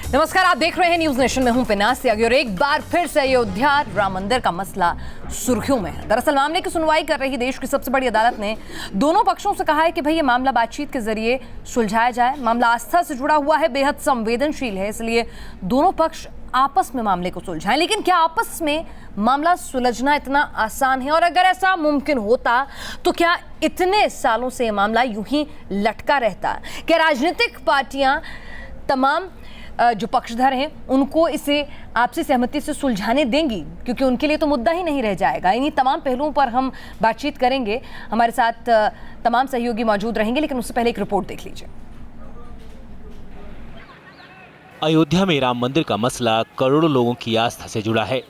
नमस्कार, आप देख रहे हैं न्यूज नेशन में हूं पिनासी और एक बार फिर से अयोध्या राम मंदिर का मसला सुर्खियों में है। दरअसल मामले की सुनवाई कर रही देश की सबसे बड़ी अदालत ने दोनों पक्षों से कहा है कि भाई ये मामला बातचीत के जरिए सुलझाया जाए। मामला आस्था से जुड़ा हुआ है, बेहद संवेदनशील है, इसलिए दोनों पक्ष आपस में मामले को सुलझाएं। लेकिन क्या आपस में मामला सुलझना इतना आसान है? और अगर ऐसा मुमकिन होता तो क्या इतने सालों से ये मामला यूं ही लटका रहता? क्या राजनीतिक पार्टियां तमाम जो पक्षधर हैं उनको इसे आपसी सहमति से सुलझाने देंगी? क्योंकि उनके लिए तो मुद्दा ही नहीं रह जाएगा। इन्हीं तमाम पहलुओं पर हम बातचीत करेंगे। हमारे साथ तमाम सहयोगी मौजूद रहेंगे, लेकिन उससे पहले एक रिपोर्ट देख लीजिए। अयोध्या में राम मंदिर का मसला करोड़ों लोगों की आस्था से जुड़ा है।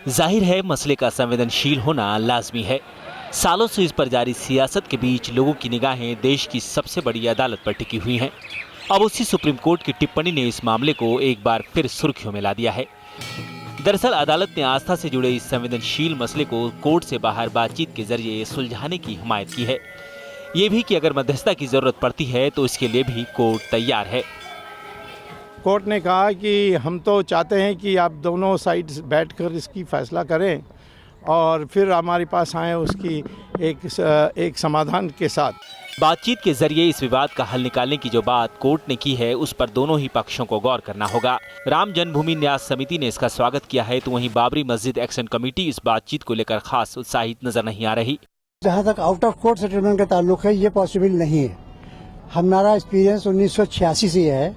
जाहिर है मसले का संवेदनशील होना लाजमी है। सालों से इस पर जारी सियासत के बीच लोगों की निगाहें देश की सबसे बड़ी अदालत पर टिकी हुई हैं। अब उसी सुप्रीम कोर्ट की टिप्पणी ने इस मामले को एक बार फिर सुर्खियों में ला दिया है। दरअसल अदालत ने आस्था से जुड़े इस संवेदनशील मसले को कोर्ट से बाहर बातचीत के जरिए सुलझाने की हिमायत की है। ये भी कि अगर मध्यस्थता की जरूरत पड़ती है तो इसके लिए भी कोर्ट तैयार है। कोर्ट ने कहा कि हम तो चाहते हैं कि आप दोनों साइड्स बैठकर इसकी फैसला करें और फिर हमारे पास आए उसकी एक समाधान के साथ। बातचीत के जरिए इस विवाद का हल निकालने की जो बात कोर्ट ने की है उस पर दोनों ही पक्षों को गौर करना होगा। राम जन्मभूमि न्यास समिति ने इसका स्वागत किया है, तो वहीं बाबरी मस्जिद एक्शन कमेटी इस बातचीत को लेकर खास उत्साहित नजर नहीं आ रही। जहाँ तक आउट ऑफ कोर्ट सेटलमेंट का ताल्लुक है, ये पॉसिबल नहीं है। हमारा एक्सपीरियंस 1986 से है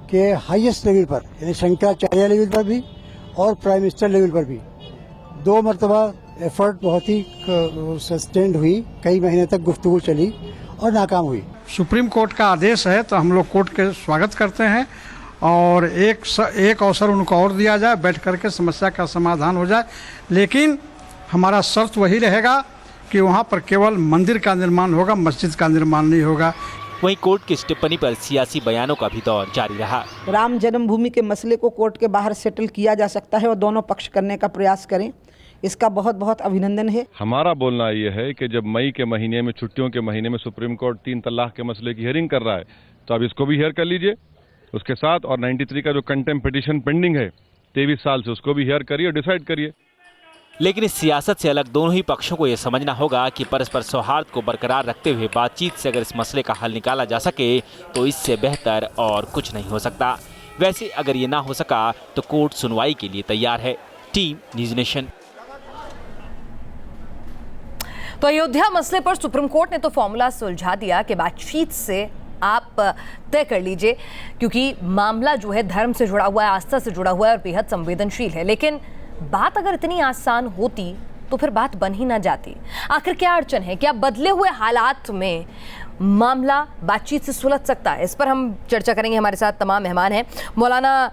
कि हाईएस्ट लेवल पर, यानी शंकराचार्य लेवल पर भी और प्राइम मिनिस्टर लेवल पर भी 2 मरतबा एफर्ट बहुत ही सस्टेन्ड हुई, कई महीने तक गुफ्तगू चली और नाकाम हुई। सुप्रीम कोर्ट का आदेश है तो हम लोग कोर्ट के स्वागत करते हैं और एक अवसर उनको और दिया जाए, बैठ करके समस्या का समाधान हो जाए। लेकिन हमारा शर्त वही रहेगा कि वहाँ पर केवल मंदिर का निर्माण होगा, मस्जिद का निर्माण नहीं होगा। वहीं कोर्ट की इस टिप्पणी पर सियासी बयानों का भी दौर जारी रहा। राम जन्मभूमि के मसले को कोर्ट के बाहर सेटल किया जा सकता है और दोनों पक्ष करने का प्रयास करें, इसका बहुत बहुत अभिनंदन है। हमारा बोलना ये है कि जब मई के महीने में, छुट्टियों के महीने में सुप्रीम कोर्ट 3 तलाक के मसले की हियरिंग कर रहा है, तो अब इसको भी हियर कर लीजिए उसके साथ। और 93 का जो कंटेम्प्ट पिटीशन पेंडिंग है 23 साल से, उसको भी हियर करिए और डिसाइड करिए। लेकिन इस सियासत से अलग दोनों ही पक्षों को यह समझना होगा कि परस्पर सौहार्द को बरकरार रखते हुए बातचीत से अगर इस मसले का हल निकाला जा सके तो इससे बेहतर और कुछ नहीं हो सकता। वैसे अगर ये ना हो सका तो कोर्ट सुनवाई के लिए तैयार है। Team news nation. तो अयोध्या मसले पर सुप्रीम कोर्ट ने तो फॉर्मूला सुलझा दिया कि बातचीत से आप तय कर लीजिए, क्योंकि मामला जो है धर्म से जुड़ा हुआ है, आस्था से जुड़ा हुआ है और बेहद संवेदनशील है। लेकिन बात अगर इतनी आसान होती तो फिर बात बन ही ना जाती। आखिर क्या अड़चन है? क्या बदले हुए हालात में मामला बातचीत से सुलझ सकता है? इस पर हम चर्चा करेंगे। हमारे साथ तमाम मेहमान हैं। मौलाना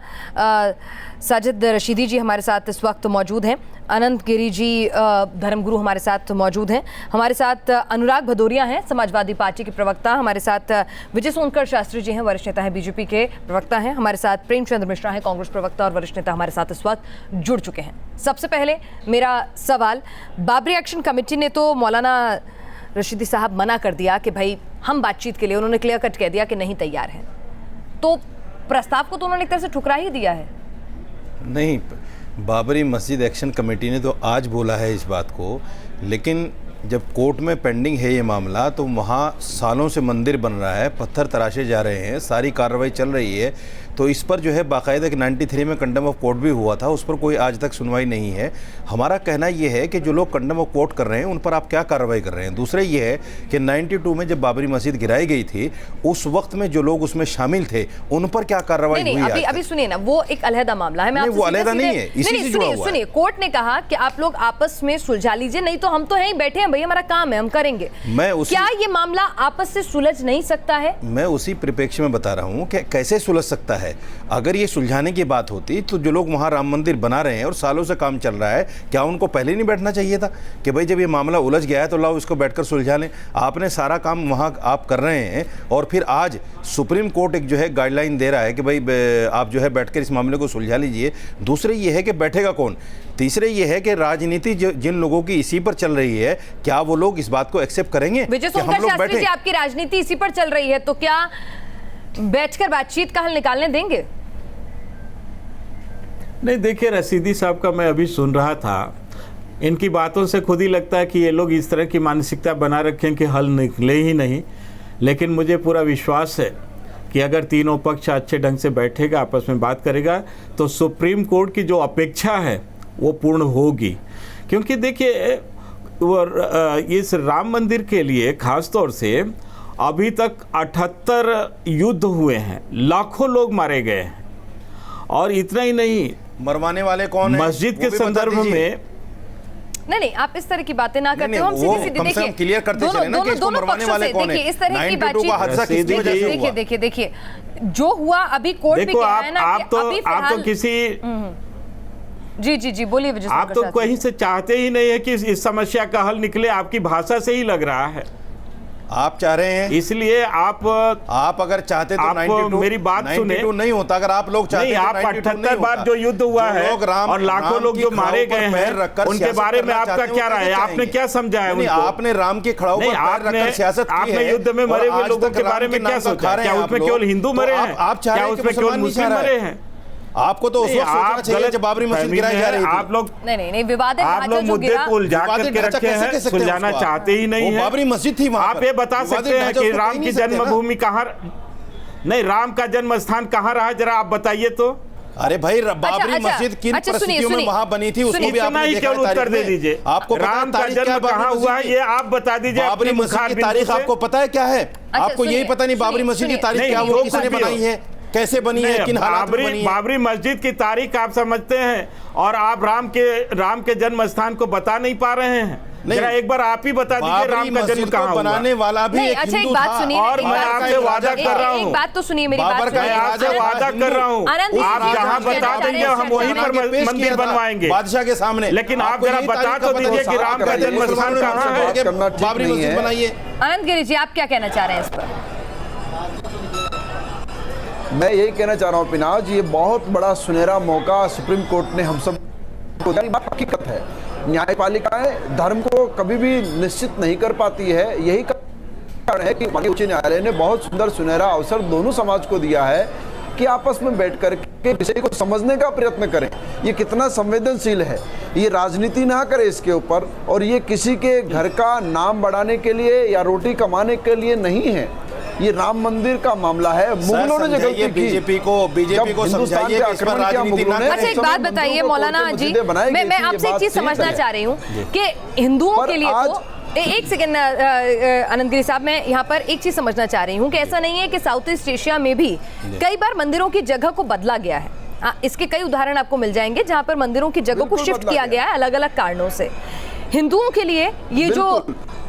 साजिद रशीदी जी हमारे साथ इस वक्त मौजूद हैं। अनंत गिरी जी धर्मगुरु हमारे साथ मौजूद हैं। हमारे साथ अनुराग भदौरिया हैं, समाजवादी पार्टी के प्रवक्ता। हमारे साथ विजय सोनकर शास्त्री जी हैं, वरिष्ठ नेता हैं, बीजेपी के प्रवक्ता हैं। हमारे साथ प्रेमचंद मिश्रा हैं, कांग्रेस प्रवक्ता और वरिष्ठ नेता हमारे साथ इस वक्त जुड़ चुके हैं। सबसे पहले मेरा सवाल, बाबरी एक्शन कमेटी ने तो मौलाना रशीदी साहब मना कर दिया कि भाई हम बातचीत के लिए, उन्होंने क्लियर कट कह दिया कि नहीं तैयार हैं। तो प्रस्ताव को तो उन्होंने एक तरह से ठुकरा ही दिया है। नहीं, बाबरी मस्जिद एक्शन कमेटी ने तो आज बोला है इस बात को, लेकिन जब कोर्ट में पेंडिंग है ये मामला तो वहाँ सालों से मंदिर बन रहा है, पत्थर तराशे जा रहे हैं, सारी कार्रवाई चल रही है। तो इस पर जो है बाकायदा 93 में कंडेम ऑफ कोर्ट भी हुआ था, उस पर कोई आज तक सुनवाई नहीं है। हमारा कहना ये है कि जो लोग कंडेम ऑफ कोर्ट कर रहे हैं उन पर आप क्या कार्रवाई कर रहे हैं। दूसरा ये है कि 92 में जब बाबरी मस्जिद गिराई गई थी उस वक्त में जो लोग उसमें शामिल थे उन पर क्या कार्रवाई हुई? अभी सुनिए ना, वो एक अलहदा मामला है। वो अलहदा नहीं है, इसी से जुड़ा हुआ है। सुनिए, कोर्ट ने कहा कि आप लोग आपस में सुलझा लीजिए, नहीं तो हम तो यहीं बैठे हैं, भैया हमारा काम है, हम करेंगे। क्या ये मामला आपस से सुलझ नहीं सकता है? मैं उसी परिप्रेक्ष्य में बता रहा हूँ कि कैसे सुलझ सकता है। अगर ये सुलझाने की बात होती तो जो लोग वहाँ राम मंदिर बना रहे हैं और सालों से काम चल रहा है, क्या उनको पहले नहीं बैठना चाहिए था कि भाई जब ये मामला उलझ गया है तो लाओ इसको बैठकर सुलझा लें? आपने सारा काम वहाँ आप कर रहे हैं और फिर आज सुप्रीम कोर्ट एक जो है गाइडलाइन दे रहा है कि भाई आप जो है बैठकर इस मामले को सुलझा लीजिए। दूसरे ये है कि बैठेगा कौन? तीसरे ये है कि राजनीति जिन लोगों की इसी पर चल रही है, क्या वो लोग इस बात को एक्सेप्ट करेंगे? विजय सोनकर शास्त्री जी, आपकी राजनीति इसी पर चल रही है तो क्या बैठकर बातचीत का हल निकालने देंगे? नहीं, देखिए रशीदी साहब का मैं अभी सुन रहा था, इनकी बातों से खुद ही लगता है कि ये लोग इस तरह की मानसिकता बना रखें कि हल निकले ही नहीं। लेकिन मुझे पूरा विश्वास है कि अगर तीनों पक्ष अच्छे ढंग से बैठेगा, आपस में बात करेगा, तो सुप्रीम कोर्ट की जो अपेक्षा है वो पूर्ण होगी। क्योंकि देखिए इस राम मंदिर के लिए खास तौर से अभी तक 78 युद्ध हुए हैं, लाखों लोग मारे गए हैं, और इतना ही नहीं, मरवाने वाले कौन है? मस्जिद के संदर्भ में नहीं, आप इस तरह की बातें ना करते हो। हम सीधी सीधी देखिए, क्लियर करते चले ना कि इसको मरवाने वाले कौन है। देखिए इस तरह की बातचीत, देखिए जो हुआ अभी कोर्ट भी कह रहा है ना कि अभी आप तो किसी जी बोलिए। आप तो कहीं से चाहते ही नहीं है कि इस समस्या का हल निकले, आपकी भाषा से ही लग रहा है आप चाह रहे हैं। इसलिए आप अगर चाहते तो 92 मेरी बात सुने, नहीं होता। अगर आप लोग चाहते नहीं, आप 78 बार जो युद्ध हुआ है और लाखों लोग जो मारे गए हैं, उनके बारे में आपका क्या राय है? आपने क्या समझा है उनको? आपने राम के खड़ाऊ पर पैर रखकर सियासत की है। आपने युद्ध में मरे हुए लोगों के बारे में क्या सोचा? क्या उसमें केवल हिंदू मरे हैं? आप चाह रहे हैं उसमें केवल मुस्लिम मरे हैं? आपको तो उस वक्त सोचना चाहिए जब बाबरी मस्जिद गिराई जा रही थी। आप लोग नहीं विवादित आप लोग मुद्दे को उलझा करके रखे हैं, सुलझाना चाहते ही नहीं है। बाबरी मस्जिद थी, आप ये बता सकते हैं कि राम की जन्मभूमि कहाँ, नहीं राम का जन्म स्थान कहाँ रहा, जरा आप बताइए तो। अरे भाई बाबरी मस्जिद किन परिस्थितियों में वहां बनी थी, उसको भी आपने देखा है। उत्तर दे दीजिए, आपको राम का जन्म कहाँ हुआ है ये आप बता दीजिए। बाबरी मस्जिद की तारीख आपको पता है क्या है? आपको यही पता नहीं बाबरी मस्जिद की तारीख क्या, वो किसने बनाई है, कैसे बनी है, किन हालात में बनी है? बाबरी मस्जिद की तारीख आप समझते हैं और आप राम के जन्म स्थान को बता नहीं पा रहे हैं। जरा एक बार आप ही बता दीजिए राम का जन्म कहाँ हुआ। बनाने वाला भी एक अच्छा, हिंदू एक बात था। सुनिए, और मैं आपसे वादा कर रहा हूँ, एक बात तो सुनिए मेरी बात मैं आपसे वादा कर रहा हूँ, आप जहाँ बता देंगे हम वहीं पर मंदिर बनवाएंगे बादशाह के सामने। लेकिन आप जरा बता तो दीजिए कि राम का जन्म स्थान कहाँ है, बाबरी मस्जिद बनाइए। आनंद गिरी जी, आप क्या कहना चाह रहे हैं इस पर? मैं यही कहना चाह रहा हूँ पिनाज, ये बहुत बड़ा सुनहरा मौका सुप्रीम कोर्ट ने हम सब को दिया। बात हकीकत है, न्यायपालिकाएं धर्म को कभी भी निश्चित नहीं कर पाती है। यही कारण है कि उच्च न्यायालय ने बहुत सुंदर सुनहरा अवसर दोनों समाज को दिया है कि आपस में बैठ करके विषय को समझने का प्रयत्न करें। ये कितना संवेदनशील है, ये राजनीति ना करे इसके ऊपर, और ये किसी के घर का नाम बढ़ाने के लिए या रोटी कमाने के लिए नहीं है। ये राम मंदिर का मामला है। मुगलों ने जो गलती की, बीजेपी को समझाइए कि इस पर राजनीति ना करें। अच्छा, एक बात बताइए मौलाना जी, मैं आपसे एक चीज समझना चाह रही हूँ कि हिंदुओं के लिए तो एक सेकेंड आनंद गिरी साहब, मैं यहाँ पर एक चीज समझना चाह रही हूँ कि ऐसा नहीं है कि साउथ ईस्ट एशिया में भी कई बार मंदिरों की जगह को बदला गया है। इसके कई उदाहरण आपको मिल जाएंगे जहाँ पर मंदिरों की जगह को शिफ्ट किया गया है अलग अलग कारणों से। हिंदुओं के लिए ये जो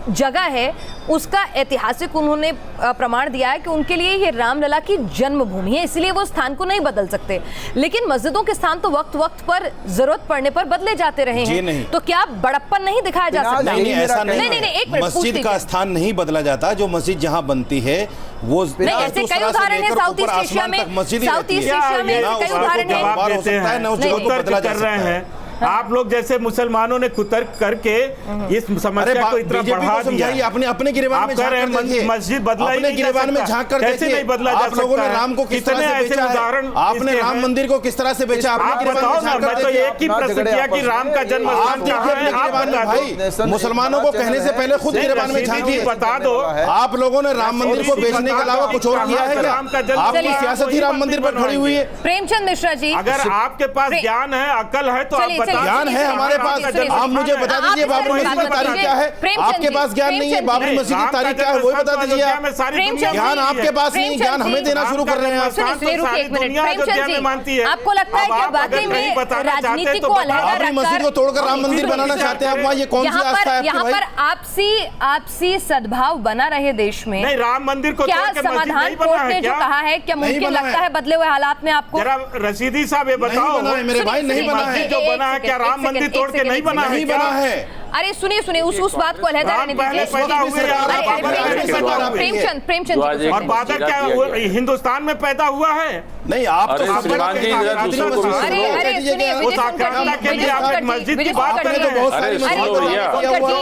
जगह है उसका ऐतिहासिक उन्होंने प्रमाण दिया है कि उनके लिए ये रामलला की जन्मभूमि है, इसलिए वो स्थान को नहीं बदल सकते। लेकिन मस्जिदों के स्थान तो वक्त वक्त पर जरूरत पड़ने पर बदले जाते रहे हैं, तो क्या बड़प्पन नहीं दिखाया जा सकता? नहीं, ऐसा नहीं, मस्जिद का स्थान नहीं बदला जाता। जो मस्जिद जहाँ बनती है वो ऐसे कई उदाहरण है साउथ ईस्ट एशिया में, साउथ ईस्ट एशिया में कई उदाहरण है। आप लोग जैसे मुसलमानों ने कुतर्क करके इस समस्या को इतना बढ़ा दिया। अपने गिरबान में मस्जिद बदला ही गिरबान में झांक कर कैसे नहीं बदला जा सकता? आप लोगों ने राम को किस तरह से बेचा है? आपने राम मंदिर को किस तरह से बेचा? आप बताओ ना, मैं तो एक ही प्रश्न किया कि राम का जन्म स्थान कहाँ है, आप बता दो। मुसलमानों को कहने से पहले खुद गिरबान में झांकी, बता दो। आप लोगों ने राम मंदिर को बेचने के अलावा कुछ और किया है क्या? आपकी सियासत ही राम मंदिर पर खड़ी हुई है। प्रेमचंद मिश्रा जी, अगर आपके पास ज्ञान है, अकल है, तो आप ज्ञान है हमारे पास, आप मुझे बता दीजिए बाबरी मस्जिद की तारीख क्या है? आपके पास ज्ञान नहीं है, बाबरी मस्जिद की तारीख क्या है वो बता दीजिए आप। ज्ञान आपके पास नहीं, ज्ञान हमें देना शुरू कर रहे हैं आप। आपको लगता है कि वाकई में राजनीति को बाबरी मस्जिद को तोड़कर राम मंदिर बनाना चाहते हैं आप? वहाँ ये कौन सी आस्था है? यहाँ पर आपसी सद्भाव बना रहे देश में, नहीं राम मंदिर को क्या समाधान कोर्ट ने जो कहा है क्या मुमकिन लगता है बदले हुए हालात में आपको? जरा रशीदी साहब ये बताओ, मेरे भाई नहीं बना है जो बना है क्या राम मंदिर तोड़ के नहीं बना है? नहीं बना है। अरे सुनिए उस बात को अलहदा रहने दीजिए। प्रेमचंद और बादल क्या हिंदुस्तान में पैदा हुआ है? नहीं, आप तो अरे मस्जिद की बात करें तो बहुत सारी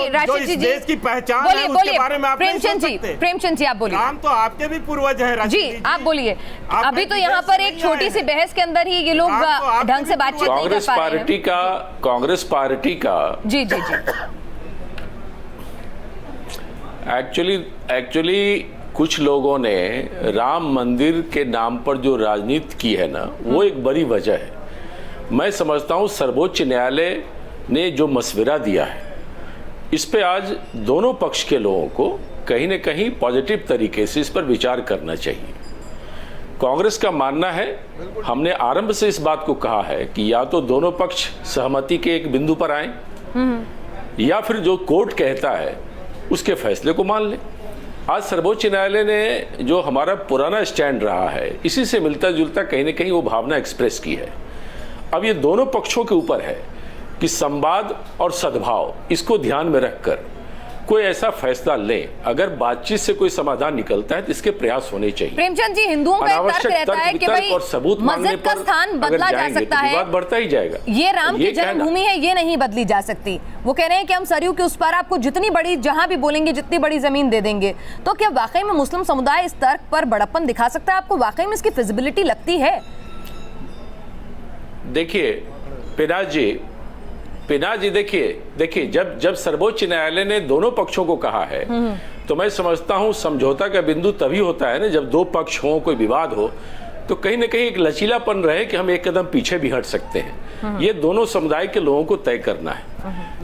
राशिद देश की पहचान है, उसके बारे में आप प्रेमचंद जी आप बोलिए। नाम तो आपके भी पूर्वज हैं जी, आप बोलिए। अभी तो यहाँ पर एक छोटी सी बहस के अंदर ही ये लोग ढंग से बातचीत नहीं कर पा रहे हैं। कांग्रेस पार्टी का जी एक्चुअली कुछ लोगों ने राम मंदिर के नाम पर जो राजनीति की है ना, वो एक बड़ी वजह है। मैं समझता हूँ सर्वोच्च न्यायालय ने जो मशवरा दिया है, इस पे आज दोनों पक्ष के लोगों को कहीं न कहीं पॉजिटिव तरीके से इस पर विचार करना चाहिए। कांग्रेस का मानना है, हमने आरंभ से इस बात को कहा है कि या तो दोनों पक्ष सहमति के एक बिंदु पर आए, या फिर जो कोर्ट कहता है उसके फैसले को मान ले। आज सर्वोच्च न्यायालय ने जो हमारा पुराना स्टैंड रहा है, इसी से मिलता जुलता कहीं न कहीं वो भावना एक्सप्रेस की है। अब ये दोनों पक्षों के ऊपर है कि संवाद और सद्भाव, इसको ध्यान में रखकर कोई ऐसा फैसला ले। अगर बातचीत से कोई समाधान निकलता है तो इसके प्रयास होने चाहिए। प्रेमचंद जी, हिंदुओं का एक तर्क रहता है कि भाई और सबूत मस्जिद का स्थान बदला जा सकता है, विवाद बढ़ता ही जाएगा। ये राम की जन्मभूमि है, ये नहीं बदली जा सकती। वो कह रहे हैं कि हम सरयू के उस पार आपको जितनी बड़ी, जहां भी बोलेंगे जितनी बड़ी जमीन दे देंगे। तो क्या वाकई में मुस्लिम समुदाय इस तर्क पर बड़प्पन दिखा सकता है? आपको वाकई में इसकी फिजिबिलिटी लगती है? देखिए पिनाज जी, देखिए जब सर्वोच्च न्यायालय ने दोनों पक्षों को कहा है, तो मैं समझता हूं समझौता का बिंदु तभी होता है ना जब दो पक्ष हो, कोई विवाद हो, तो कहीं ना कहीं एक लचीलापन रहे कि हम एक कदम पीछे भी हट सकते हैं। ये दोनों समुदाय के लोगों को तय करना है।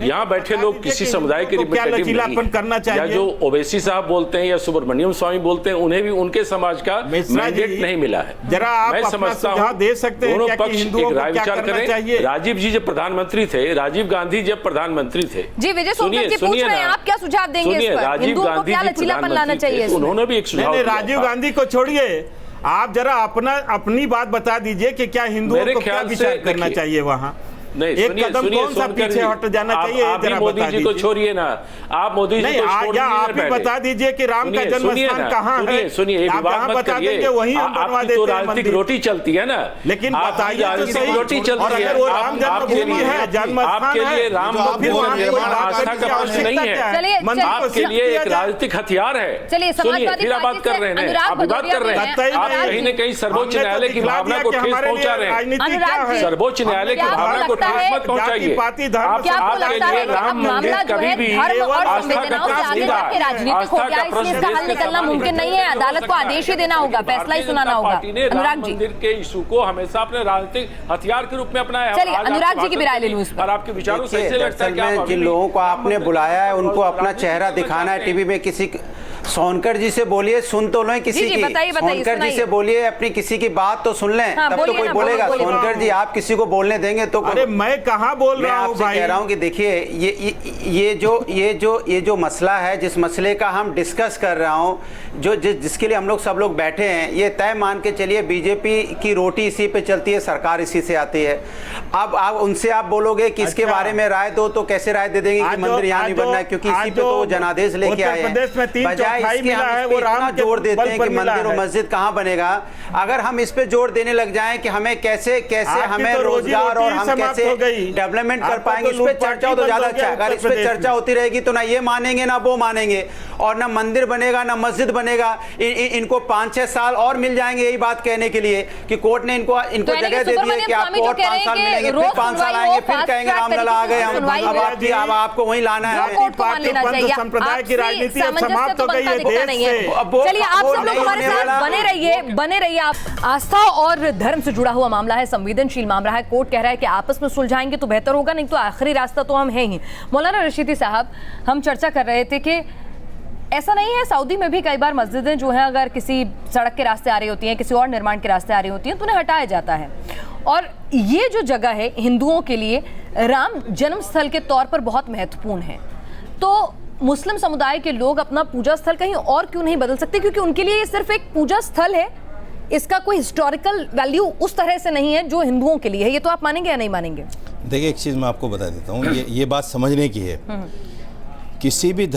यहाँ बैठे लोग किसी समुदाय के लचीलापन करना चाहिए, या जो ओवैसी साहब बोलते हैं या सुब्रमण्यम स्वामी बोलते हैं, उन्हें भी उनके समाज का मैंडेट नहीं मिला है। मैं समझता हूँ दे सकते हैं दोनों पक्ष एक राय विचार करें। राजीव जी जब प्रधानमंत्री थे, राजीव गांधी जब प्रधानमंत्री थे, जी विजय सोमनाथ जी पूछ रहे हैं, आप क्या सुझाव देंगे इस पर? राजीव गांधी जी लचीलापन लाना चाहिए, उन्होंने भी एक सुझाव। राजीव गांधी को छोड़िए, आप जरा अपनी बात बता दीजिए कि क्या हिंदुओं को क्या विचार करना चाहिए वहाँ? नहीं, एक कदम कौन सा पीछे हट जाना चाहिए? आप मोदी जी को छोड़िए ना, आप मोदी जी को छोड़िए, आप ही बता दीजिए कि राम का जन्म स्थान कहाँ है। सुनिए, आप जहाँ बता देंगे वही हम बनवा देते हैं। राजनीतिक रोटी चलती है ना, लेकिन बताइए तो सही, रोटी चलती है। अगर वो राम जन्मभूमि है, जन्म आपके लिए राम मंदिर आस्था का प्रश्न नहीं है, आपके लिए एक राजनीतिक हथियार है। चलिए, फिर आप बात कर रहे हैं, आप बात कर रहे हैं, आप कहीं न कहीं सर्वोच्च न्यायालय की भावना को ठेस पहुंचा रहे हैं। सर्वोच्च न्यायालय की भावना को ठेस मत पहुंचाइए। आपके लिए राम मंदिर कभी भी आस्था का प्रश्न नहीं, आस्था का प्रश्न हल निकलना मुमकिन नहीं है। अदालत को आदेश ही देना होगा, फैसला ही सुनाना होगा। अनुराग जी, मंदिर के इशू को हमेशा अपने राजनीतिक हथियार के रूप में अपनाया। चलिए, अनुराग जी की भी राय ले लूं इस पर। और आपके विचारों से ऐसे लगता है कि जिन लोगों को आपने बुलाया है उनको अपना चेहरा दिखाना है टीवी में। किसी सोनकर जी से बोलिए, सुन तो लो किसी की। सोनकर जी से बोलिए, अपनी किसी की बात तो सुन लें, तब तो कोई बोलेगा। सोनकर जी, आप किसी को बोलने देंगे तो? अरे मैं कहाँ बोल रहा हूँ भाई, कह रहा हूँ कि देखिए ये जो मसला है, जिस मसले का हम डिस्कस कर रहा हूँ, जिसके लिए हम लोग सब लोग बैठे हैं, ये तय मान के चलिए बीजेपी की रोटी इसी पे चलती है, सरकार इसी से आती है। अब आप उनसे आप बोलोगे कि इसके बारे में राय दो, तो कैसे राय दे देंगे कि मंदिर यहाँ नहीं बनना है, क्योंकि इसी पे तो वो जनादेश लेके आए हैं। बजाय इसके हम इस पे इतना जोर देते हैं कि मंदिर और मस्जिद कहाँ बनेगा। अगर हम इस पे जोर देने लग जाएं कि हमें कैसे हमें रोजगार और हम कैसे डेवलपमेंट कर पाएंगे, इस पे चर्चा हो तो ज्यादा अच्छा है। अगर इस पे चर्चा होती रहेगी तो ना ये मानेंगे ना वो मानेंगे, और ना मंदिर बनेगा ना मस्जिद बनेगा। इनको 5-6 साल और मिल जाएंगे यही बात कहने के लिए कि कोर्ट ने इनको जगह दे दी है कि आपको और 5 साल मिलेंगे, फिर 5 साल आएंगे, फिर कहेंगे रामलला आ गए हम, अब आपको वहीं लाना है। संप्रदाय की राजनीति समाप्त हो गई है देश से। चलिए, आप सब लोग हमारे साथ बने रहिए। आप आस्था और धर्म से जुड़ा हुआ मामला है, संवेदनशील मामला है। कोर्ट कह रहा है कि आपस में सुलझाएंगे तो बेहतर होगा, नहीं तो आखिरी रास्ता तो हम हैं ही। मौलाना रशीदी साहब, हम चर्चा कर रहे थे कि ऐसा नहीं है, सऊदी में भी कई बार मस्जिदें जो हैं अगर किसी सड़क के रास्ते आ रही होती हैं, किसी और निर्माण के रास्ते आ रही होती हैं, तो उन्हें हटाया जाता है। और ये जो जगह है हिंदुओं के लिए राम जन्म स्थल के तौर पर बहुत महत्वपूर्ण है, तो मुस्लिम समुदाय के लोग अपना पूजा स्थल कहीं और क्यों नहीं बदल सकते? क्योंकि उनके लिए ये सिर्फ एक पूजा स्थल है, इसका कोई हिस्टोरिकल वैल्यू उस तरह से नहीं है जो हिंदुओं के लिए है। ये तो आप मानेंगे या नहीं मानेंगे? देखिए, एक चीज़ मैं आपको बता देता हूँ, ये बात समझने की है। किसी भी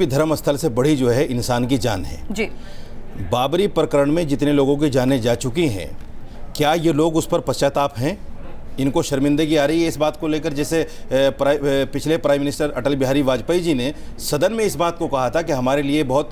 धर्म स्थल से बड़ी जो है इंसान की जान है जी। बाबरी प्रकरण में जितने लोगों की जानें जा चुकी हैं, क्या ये लोग उस पर पश्चाताप हैं? इनको शर्मिंदगी आ रही है इस बात को लेकर? जैसे पिछले प्राइम मिनिस्टर अटल बिहारी वाजपेयी जी ने सदन में इस बात को कहा था कि हमारे लिए बहुत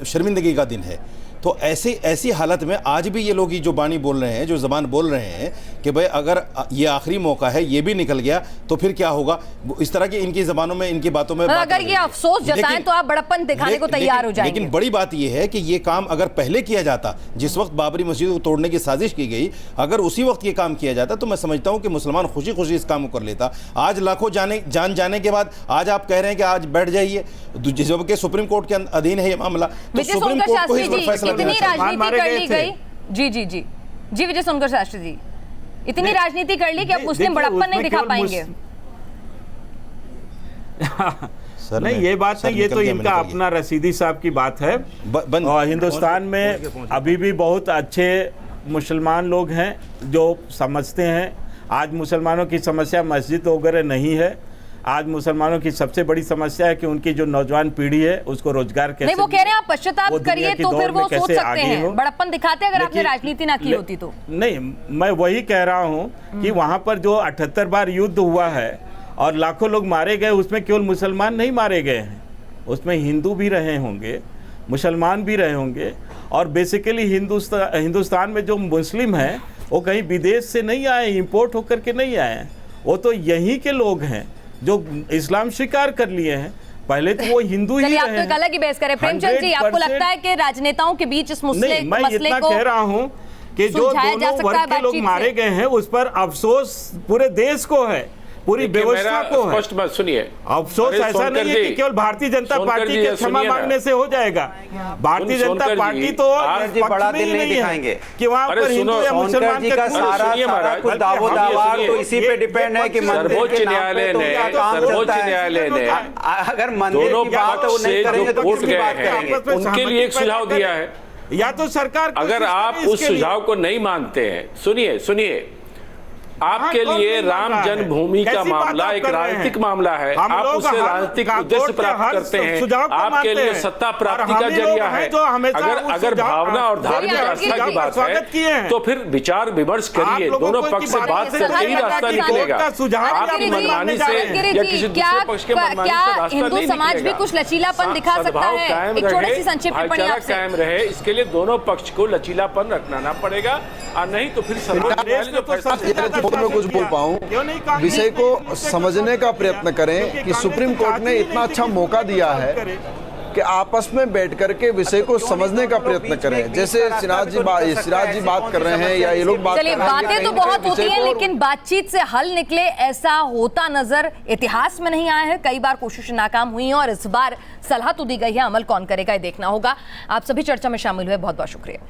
शर्मिंदगी का दिन है। तो ऐसी हालत में आज भी ये लोग जो बानी बोल रहे हैं, जो ज़बान बोल रहे हैं कि भाई अगर ये आखिरी मौका है, ये भी निकल गया तो फिर क्या होगा, इस तरह की इनकी ज़बानों में, इनकी बातों में अगर ये अफसोस जताएं तो आप बड़प्पन दिखाने को तैयार हो जाएंगे। लेकिन बड़ी बात ये है कि ये काम अगर पहले किया जाता, जिस वक्त बाबरी मस्जिद को तोड़ने की साजिश की गई, अगर उसी वक्त ये काम किया जाता तो मैं समझता हूँ कि मुसलमान खुशी खुशी इस काम को कर लेता। आज लाखों जान जाने के बाद आज आप कह रहे हैं कि आज बैठ जाइए, जबकि सुप्रीम कोर्ट के अधीन है ये मामला, तो सुप्रीम कोर्ट को इस पर फैसला इतनी राजनीति कर ली गई। जी जी जी जी विजय सोनकर शास्त्री जी, इतनी राजनीति कर ली कि अब मुस्लिम बड़प्पन नहीं दिखा पाएंगे। सर नहीं, ये बात नहीं, ये तो इनका अपना रशीदी साहब की बात है। और हिंदुस्तान में अभी भी बहुत अच्छे मुसलमान लोग हैं जो समझते हैं। आज मुसलमानों की समस्या मस्जिद वगैरह नहीं है। आज मुसलमानों की सबसे बड़ी समस्या है कि उनकी जो नौजवान पीढ़ी है उसको रोजगार कैसे, नहीं वो कह रहे हैं आप पश्चाताप करिए तो फिर वो सोच सकते हैं, बड़प्पन दिखाते अगर आपने राजनीति ना की होती तो। नहीं, मैं वही कह रहा हूँ कि वहाँ पर जो 78 बार युद्ध हुआ है और लाखों लोग मारे गए, उसमें केवल मुसलमान नहीं मारे गए हैं, उसमें हिंदू भी रहे होंगे, मुसलमान भी रहे होंगे। और बेसिकली हिंदुस्तान में जो मुस्लिम हैं वो कहीं विदेश से नहीं आए, इंपोर्ट होकर के नहीं आए हैं, वो तो यहीं के लोग हैं जो इस्लाम स्वीकार कर लिए हैं। पहले तो वो हिंदू ही रहे हैं। आप तो एक अलग ही बहस करें। प्रेमचंद जी, आपको लगता है कि राजनेताओं के बीच इस मसले को, मैं इतना कह रहा हूं कि जो दोनों वर्ग के लोग मारे गए हैं उस पर अफसोस पूरे देश को है, पूरी व्यवस्था को है। स्पष्ट बात सुनिए, अफसोस ऐसा नहीं है कि केवल भारतीय जनता पार्टी के क्षमा मांगने से हो जाएगा। भारतीय जनता पार्टी तो बड़ा दिल नहीं दिखाएंगे कि वहाँ पर हिंदू या मुसलमान का सारा कुछ दावोदार तो इसी पे डिपेंड है कि सर्वोच्च न्यायालय ने अगर मंदिर की बात है वो नहीं करेंगे तो कोर्ट गए हैं, उनके लिए एक सुझाव दिया है। या तो सरकार, अगर आप उस सुझाव को नहीं मानते हैं, सुनिए, आपके लिए राम जन्मभूमि का मामला एक राजनीतिक मामला है, आप उससे राजनीतिक उद्देश्य प्राप्त करते हैं, आपके लिए सत्ता प्राप्ति का जरिया है। अगर भावना और धार्मिक आस्था की बात है तो फिर विचार विमर्श करिए, दोनों पक्ष से बात करके ही रास्ता निकलेगा। आपकी मनमानी से या किसी दूसरे पक्ष के मनमानी से रास्ता हिंदू नहीं समाज भी कुछ लचीलापन दिखा सकता है, एक छोटी सी संक्षिप्त टिप्पणी आपसे। कायम रहे, इसके लिए दोनों पक्ष को लचीलापन रखना पड़ेगा, और नहीं तो फिर मैं कुछ बोल पाऊं, विषय को समझने का प्रयत्न करें कि सुप्रीम कोर्ट ने इतना अच्छा मौका दिया है कि आपस में बैठ करके विषय को समझने का प्रयत्न करें। जैसे सिराज जी बात कर रहे हैं या ये लोग बात कर रहे हैं, बातें तो बहुत होती हैं लेकिन बातचीत से हल निकले ऐसा होता नजर इतिहास में नहीं आया है। कई बार कोशिशें नाकाम हुई हैं और इस बार सलाह तो दी गई है, अमल कौन करेगा ये देखना होगा। आप सभी चर्चा में शामिल हुए, बहुत बहुत शुक्रिया।